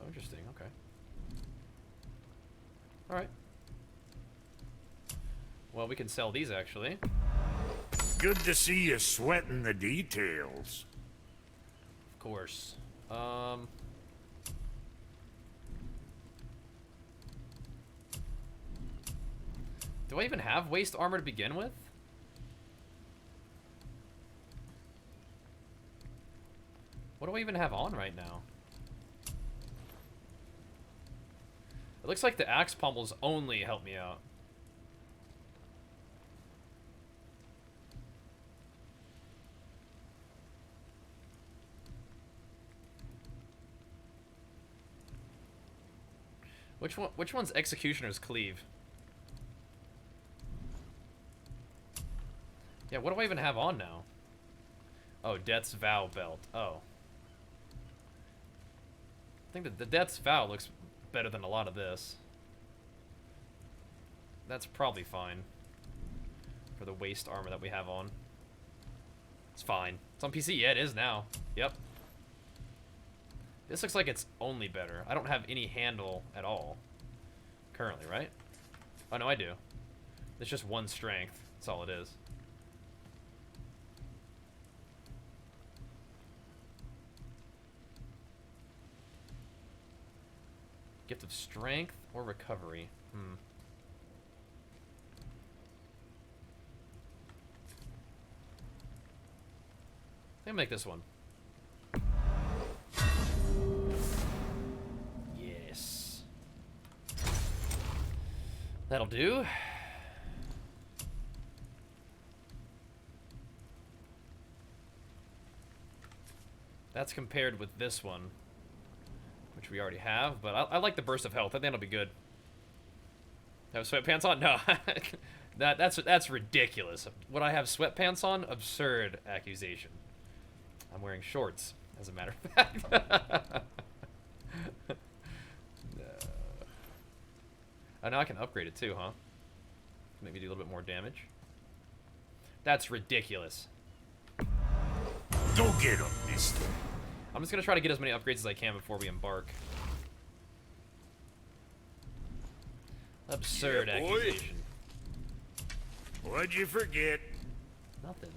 interesting. Okay. All right. Well, we can sell these actually. Good to see you sweating the details. Of course. Do I even have waist armor to begin with? What do I even have on right now? It looks like the axe pommels only help me out. Which one's Executioner's Cleave? Yeah, what do I even have on now? Oh, Death's Vow belt. Oh. I think that the Death's Vow looks better than a lot of this. That's probably fine. For the waist armor that we have on. It's fine. It's on PC? Yeah, it is now. Yep. This looks like it's only better. I don't have any handle at all. Currently, right? Oh, no, I do. It's just one strength. That's all it is. Gift of Strength or Recovery? I think I'll make this one. Yes. That'll do. That's compared with this one, which we already have, but I like the Burst of Health. I think that'll be good. Have sweatpants on? No. that's ridiculous. Would I have sweatpants on? Absurd accusation. I'm wearing shorts, as a matter of fact. No. Oh, now I can upgrade it too, huh? Maybe do a little bit more damage. That's ridiculous. Go get him, mister. I'm just gonna try to get as many upgrades as I can before we embark. Absurd accusation. What'd you forget? Nothing.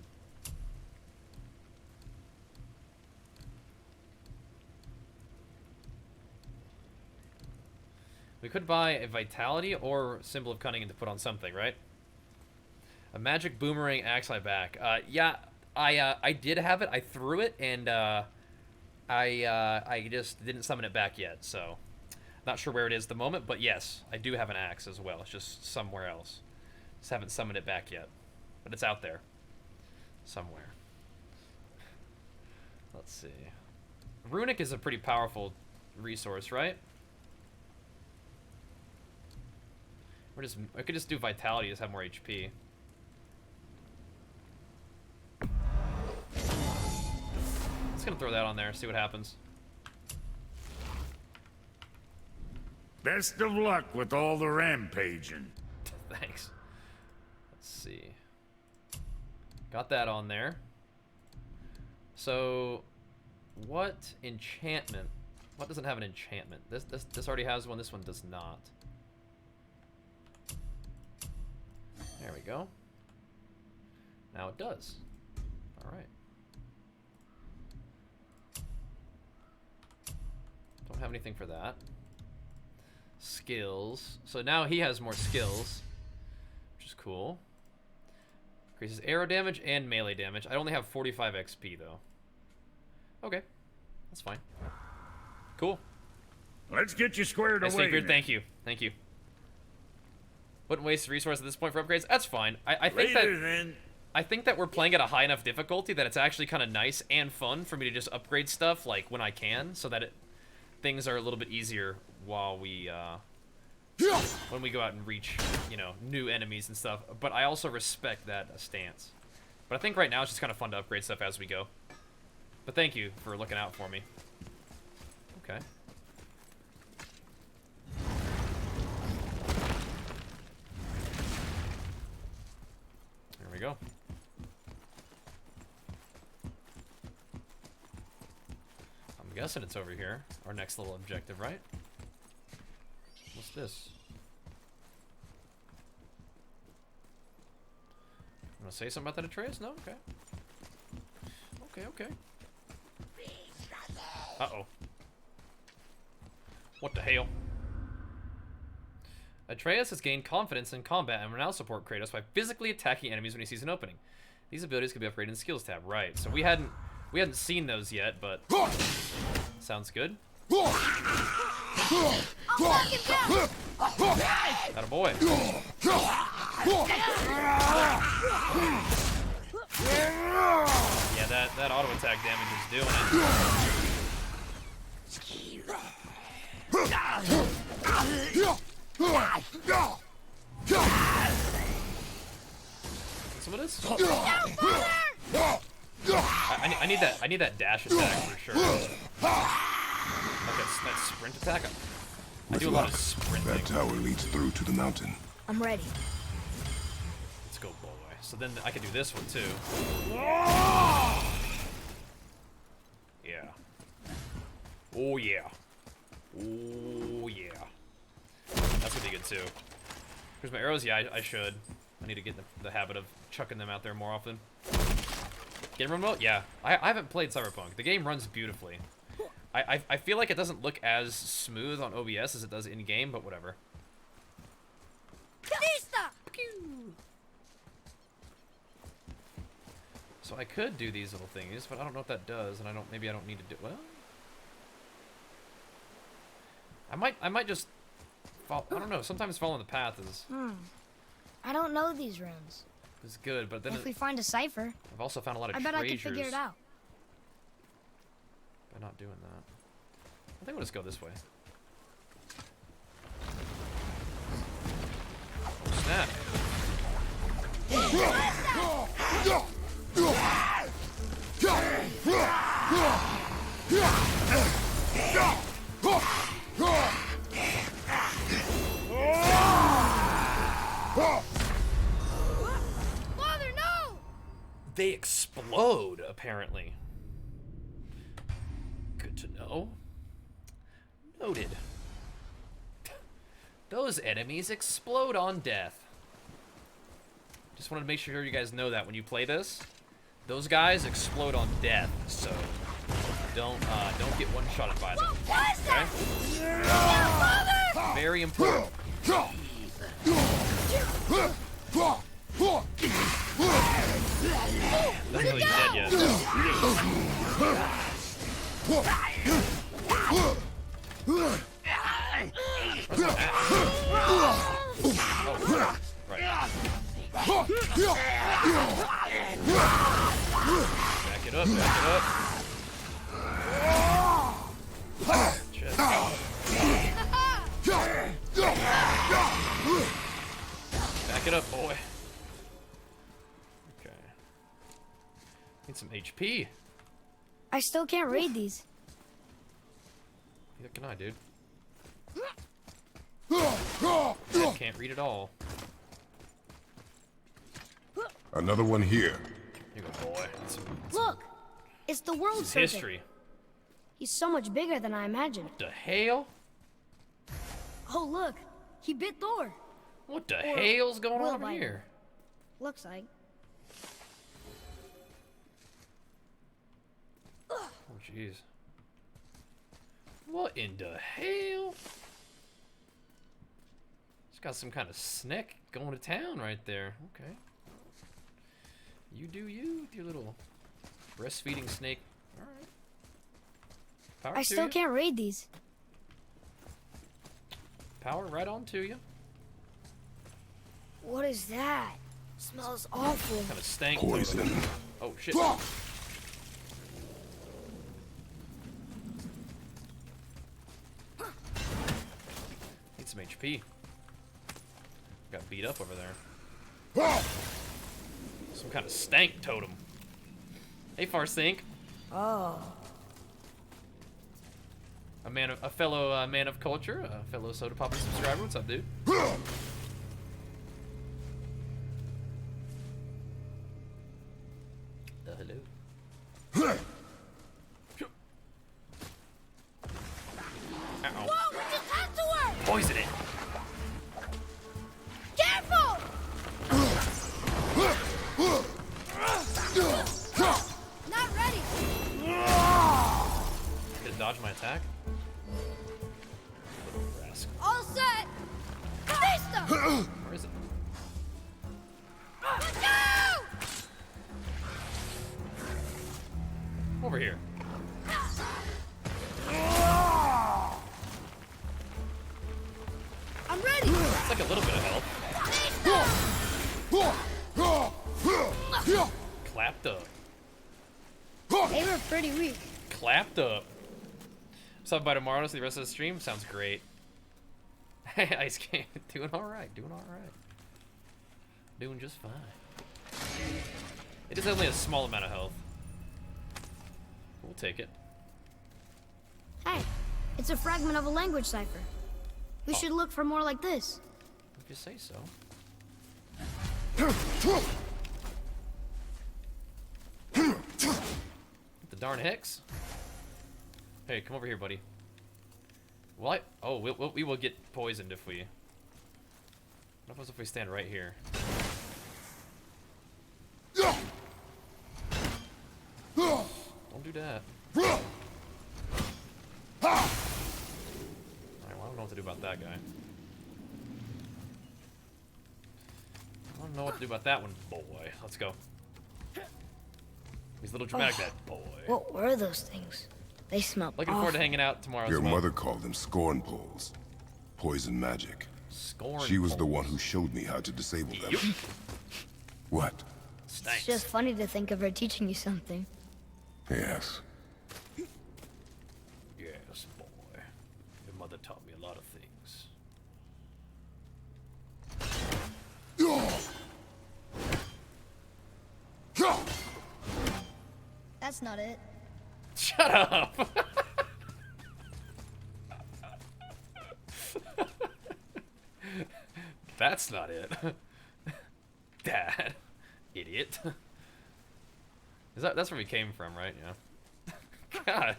We could buy a Vitality or Symbol of Cunning to put on something, right? A Magic Boomerang Axe My Back. Yeah, I did have it. I threw it, and I just didn't summon it back yet, so not sure where it is at the moment, but yes, I do have an axe as well. It's just somewhere else. Just haven't summoned it back yet, but it's out there somewhere. Let's see. Runic is a pretty powerful resource, right? I could just do Vitality, just have more HP. Just gonna throw that on there, see what happens. Best of luck with all the rampaging. Thanks. Let's see. Got that on there. So, what enchantment? What doesn't have an enchantment? This already has one. This one does not. There we go. Now it does. All right. Don't have anything for that. Skills. So now he has more skills, which is cool. Increases arrow damage and melee damage. I only have 45 XP though. Okay, that's fine. Cool. Let's get you squared Nice away. figured. then. Thank you. Thank you. Wouldn't waste resource at this point for upgrades. That's fine. I think Later, that then. I think that we're playing at a high enough difficulty that it's actually kind of nice and fun for me to just upgrade stuff like when I can, so that things are a little bit easier while we when we go out and reach, you know, new enemies and stuff. But I also respect that stance. But I think right now it's just kind of fun to upgrade stuff as we go. But thank you for looking out for me. Okay. There we go. I'm guessing it's over here. Our next little objective, right? What's this? You wanna say something about that, Atreus? No? Okay. Okay. Uh-oh. What the hell? Atreus has gained confidence in combat and will now support Kratos by physically attacking enemies when he sees an opening. These abilities can be upgraded in the skills tab. Right. So we hadn't seen those yet, but sounds good. Atta boy. Yeah, that auto attack damage is doing it. Some of this? I need that dash attack for sure. Like that sprint attack. I do a lot of sprinting. That tower leads through to the mountain. I'm ready. Let's go, boy. So then I can do this one too. Yeah. Oh yeah. Oh yeah. That's gonna be good too. Here's my arrows. Yeah, I should. I need to get in the habit of chucking them out there more often. Game remote? Yeah. I haven't played Cyberpunk. The game runs beautifully. I feel like it doesn't look as smooth on OBS as it does in game, but whatever. So I could do these little thingies, but I don't know what that does, and maybe I don't need to do. Well, I might just fall. I don't know. Sometimes following the path is I don't know these runes. good, but then If we find a cipher, I've also found a lot of I bet I can figure it out. By not doing that. I think we'll just go this way. Oh, snap. Father, no! They explode, apparently. Good to know. Noted. Those enemies explode on death. Just wanted to make sure you guys know that when you play this, those guys explode on death, so don't get one-shotted by them. Okay? Very important. Not really dead yet. Right. Back it up, back it up. Shit. Back it up, boy. Okay. Need some HP. I still can't read these. Neither can I, dude. Can't read it all. Another one here. Here you go, boy. Look! It's the world This is serpent. history. He's so much bigger than I imagined. What the hell? Oh, look! He bit Thor! What the hell's going will on over bite him. here? Looks like. Oh, jeez. What in the hell? It's got some kind of snake going to town right there. Okay. You do you with your little breastfeeding snake. Alright. Power I to still you. can't read these. Power right on to you. What is that? Smells awful. Kind of stank. Poison. Oh shit. Need some HP. Got beat up over there. Some kind of stank totem. Hey, Farsync. Oh. A fellow man of culture, a fellow Soda Poppy subscriber. What's up, dude? Hello. Where is it? Over here. I'm ready. It's like a little bit of health. Clapped up. They were pretty weak. Clapped up. Stop by tomorrow to see the rest of the stream. Sounds great. Hey, Ice King. Doing alright. Doing alright. Doing just fine. It is only a small amount of health. We'll take it. Hey, it's a fragment of a language cipher. We should look for more like this. If you say so. The darn Hicks. Hey, come over here, buddy. What? Oh, we will get poisoned if we... What if we stand right here? Don't do that. Alright, well, I don't know what to do about that guy. I don't know what to do about that one, boy. Let's go. He's a little dramatic, that boy. What were those things? They smelled Looking forward to hanging out tomorrow Your as well. mother called them scorn poles. Poison magic. Scorn She was the poles. one who showed me how to disable them. What? Stinks. It's just funny to think of her teaching you something. Yes. Yes, boy. Your mother taught me a lot of things. That's not it. Shut up! That's not it. Dad. Idiot. That's where we came from, right? Yeah. God.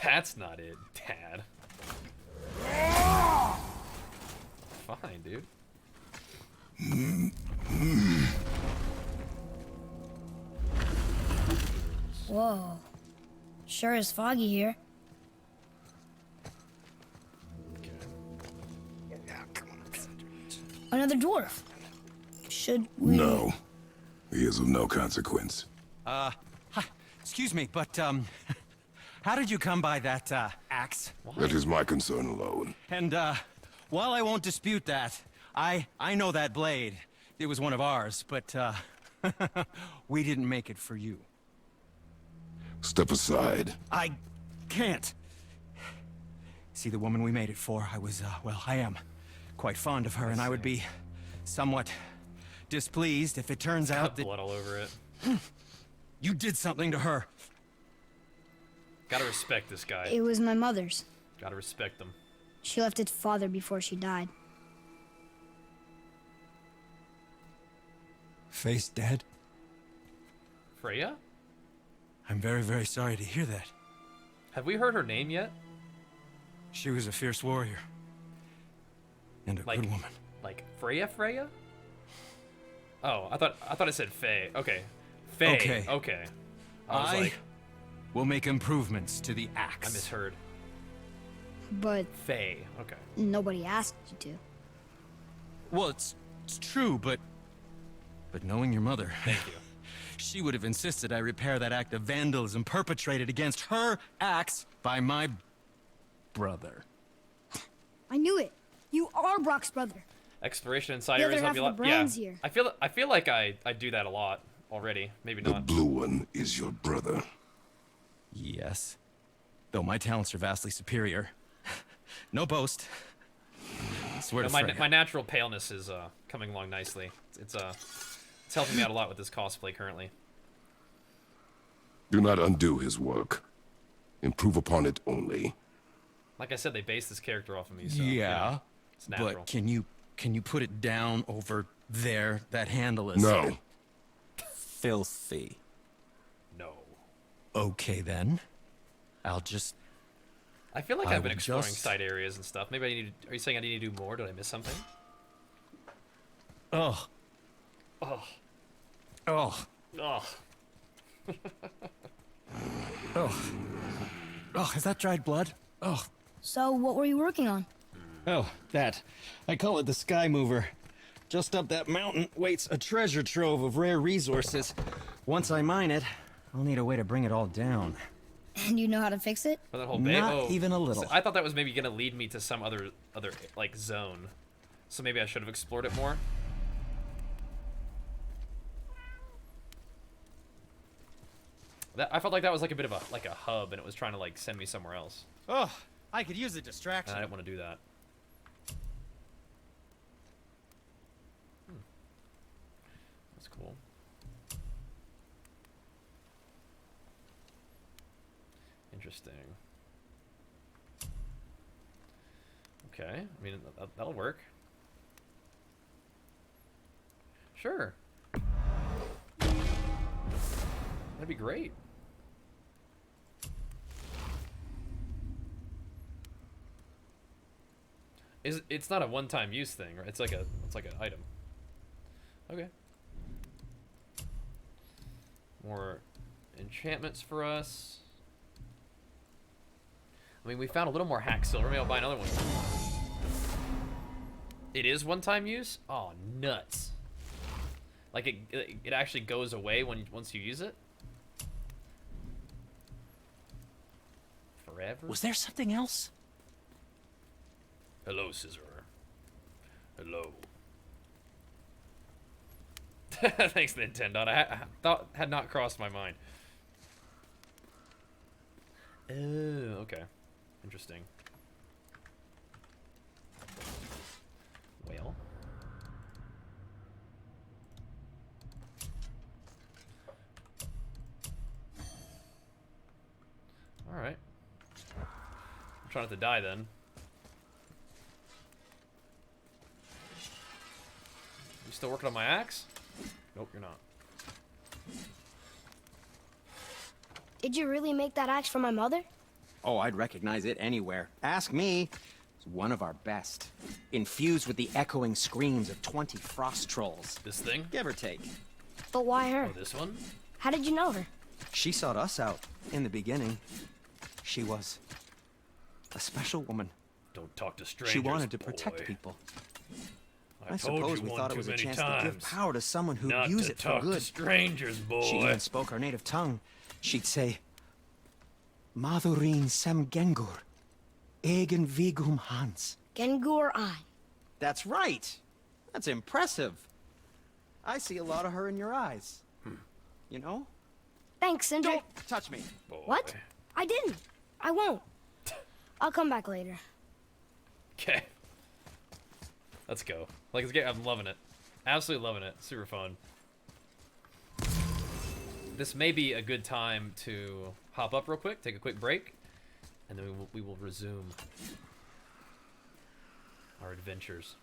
That's not it, Dad. Fine, dude. Whoa. Sure is foggy here. Another dwarf. Should we... No. He is of no consequence. Hi, excuse me, but, how did you come by that, axe? That is my concern alone. And, while I won't dispute that, I know that blade. It was one of ours, but, we didn't make it for you. Step aside. I can't. See, the woman we made it for, I was, well, I am quite fond of her, and I would be somewhat displeased if it turns out Got that blood all over it. you did something to her. Gotta respect this guy. It was my mother's. Gotta respect him. She left its father before she died. Face dead? Freya? I'm very, very sorry to hear that. Have we heard her name yet? She was a fierce warrior. And a Like- good woman. Like Freya? Oh, I thought it said Faye. Okay. Faye. Okay. Okay. I was like, will make improvements to the axe. I misheard. But Faye. Okay. nobody asked you to. Well, it's true, but knowing your mother, Thank you. she would have insisted I repair that act of vandalism perpetrated against her axe by my brother. I knew it. You are Brock's brother. Exploration inside The areas other help you a half lot. of the Yeah. brand's here. I feel like I do that a lot already. Maybe The not. blue one is your brother. Yes. Though my talents are vastly superior. No boast. Swear to My Freya. natural paleness is coming along nicely. It's helping me out a lot with this cosplay currently. Do not undo his work. Improve upon it only. Like I said, they based this character off of me, so Yeah, it's natural. but can you put it down over there? That handle is No. filthy. No. Okay then. I'll just I feel like I I've been will exploring just- side areas and stuff. Maybe I need to, are you saying I need to do more? Did I miss something? Oh. Oh. Oh. Oh. Oh. Oh, is that dried blood? Oh. So what were you working on? Oh, that. I call it the Sky Mover. Just up that mountain waits a treasure trove of rare resources. Once I mine it, I'll need a way to bring it all down. And you know how to fix it? For that whole bay? Not even a little. So I thought that was maybe gonna lead me to some other like zone. So maybe I should have explored it more. I felt like that was like a bit of a hub, and it was trying to like send me somewhere else. Oh, I could use a distraction. And I didn't want to do that. That's cool. Interesting. Okay, I mean that'll work. Sure. That'd be great. It's not a one-time use thing, right? It's like an item. Okay. More enchantments for us. I mean, we found a little more hack silver. Maybe I'll buy another one. It is one-time use? Oh, nuts. Like it actually goes away once you use it? Forever? Was there something else? Hello, Scissor. Hello. Thanks, Nintendo. I had not crossed my mind. Oh, okay. Interesting. Well. Alright. I'm trying not to die then. You still working on my axe? Nope, you're not. Did you really make that axe for my mother? Oh, I'd recognize it anywhere. Ask me. It's one of our best. Infused with the echoing screams of 20 frost trolls. This thing? Give or take. But why her? Oh, this one? How did you know her? She sought us out in the beginning. She was a special woman. Don't talk to strangers. She wanted to protect people. I told suppose you we one thought it too was a many chance to give times power to someone who'd not use to it for talk good. to strangers, boy. She even spoke our native tongue. She'd say, Madurin sem Gengur, egen vigum Hans. Gengur Ein. That's right. That's impressive. I see a lot of her in your eyes. You know? Thanks, Sindri. Don't touch me. Boy. What? I didn't. I won't. I'll come back later. Okay. Let's go. Like this game, I'm loving it. Absolutely loving it. Super fun. This may be a good time to hop up real quick, take a quick break, and then we will resume our adventures.